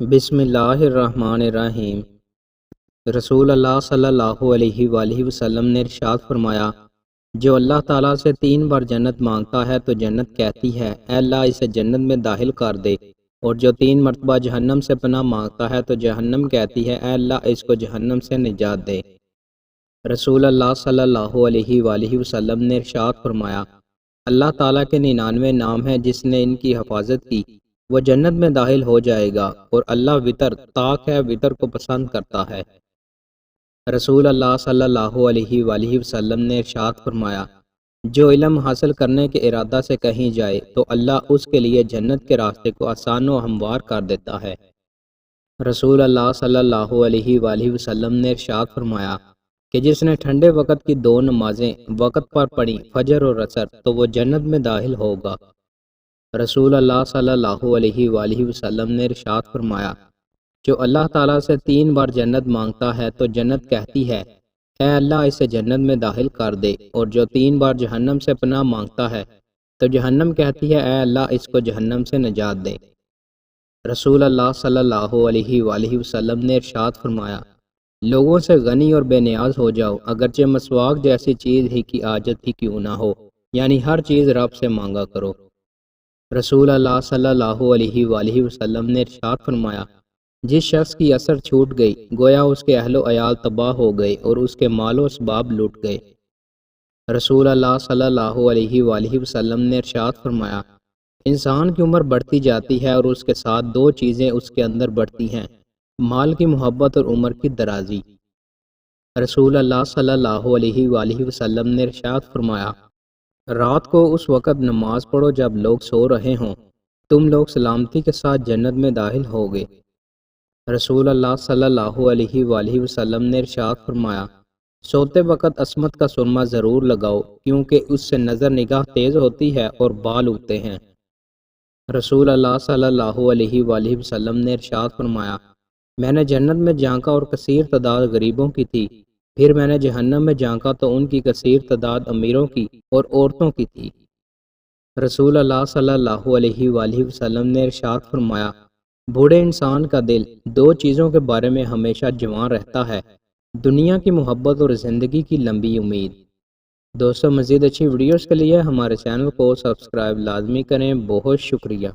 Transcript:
بسم اللہ الرحمن الرحیم۔ رسول اللہ صلی اللہ علیہ وآلہ وسلم نے ارشاد فرمایا، جو اللہ تعالیٰ سے 3 بار جنت مانگتا ہے تو جنت کہتی ہے اے اللہ اسے جنت میں داخل کر دے، اور جو 3 مرتبہ جہنم سے پناہ مانگتا ہے تو جہنم کہتی ہے اے اللہ اس کو جہنم سے نجات دے۔ رسول اللہ صلی اللہ علیہ وآلہ وسلم نے ارشاد فرمایا، اللہ تعالیٰ کے 99 نام ہیں، جس نے ان کی حفاظت کی وہ جنت میں داخل ہو جائے گا، اور اللہ وطر طاق ہے، وطر کو پسند کرتا ہے۔ رسول اللہ صلی اللہ علیہ وآلہ وسلم نے ارشاد فرمایا، جو علم حاصل کرنے کے ارادہ سے کہیں جائے تو اللہ اس کے لیے جنت کے راستے کو آسان و ہموار کر دیتا ہے۔ رسول اللہ صلی اللہ علیہ وآلہ وسلم نے ارشاد فرمایا کہ جس نے ٹھنڈے وقت کی 2 نمازیں وقت پر پڑھی، فجر اور عصر، تو وہ جنت میں داخل ہوگا۔ رسول اللہ صلی اللہ علیہ وآلہ وسلم نے ارشاد فرمایا، جو اللہ تعالیٰ سے 3 بار جنت مانگتا ہے تو جنت کہتی ہے اے اللہ اسے جنت میں داخل کر دے، اور جو 3 بار جہنم سے پناہ مانگتا ہے تو جہنم کہتی ہے اے اللہ اس کو جہنم سے نجات دے۔ رسول اللہ صلی اللہ علیہ وآلہ وسلم نے ارشاد فرمایا، لوگوں سے غنی اور بے نیاز ہو جاؤ، اگرچہ مسواک جیسی چیز ہی کی حاجت ہی کیوں نہ ہو، یعنی ہر چیز رب سے مانگا کرو۔ رسول اللہ صلی اللہ علیہ وآلہ وسلم نے ارشاد فرمایا، جس شخص کی اثر چھوٹ گئی گویا اس کے اہل و عیال تباہ ہو گئے اور اس کے مال و اسباب لوٹ گئے۔ رسول اللہ صلی اللہ علیہ وآلہ وسلم نے ارشاد فرمایا، انسان کی عمر بڑھتی جاتی ہے اور اس کے ساتھ 2 چیزیں اس کے اندر بڑھتی ہیں، مال کی محبت اور عمر کی درازی۔ رسول اللہ صلی اللہ علیہ وآلہ وسلم نے ارشاد فرمایا، رات کو اس وقت نماز پڑھو جب لوگ سو رہے ہوں، تم لوگ سلامتی کے ساتھ جنت میں داخل ہوگے۔ رسول اللہ صلی اللہ علیہ وآلہ وسلم نے ارشاد فرمایا، سوتے وقت عصمت کا سرما ضرور لگاؤ، کیونکہ اس سے نظر نگاہ تیز ہوتی ہے اور بال اگتے ہیں۔ رسول اللہ صلی اللہ علیہ وآلہ وسلم نے ارشاد فرمایا، میں نے جنت میں جھانکا اور کثیر تعداد غریبوں کی تھی، پھر میں نے جہنم میں جھانکا تو ان کی کثیر تعداد امیروں کی اور عورتوں کی تھی۔ رسول اللہ صلی اللہ علیہ وآلہ وسلم نے ارشاد فرمایا، بوڑھے انسان کا دل 2 چیزوں کے بارے میں ہمیشہ جوان رہتا ہے، دنیا کی محبت اور زندگی کی لمبی امید۔ دوستو، مزید اچھی ویڈیوز کے لیے ہمارے چینل کو سبسکرائب لازمی کریں۔ بہت شکریہ۔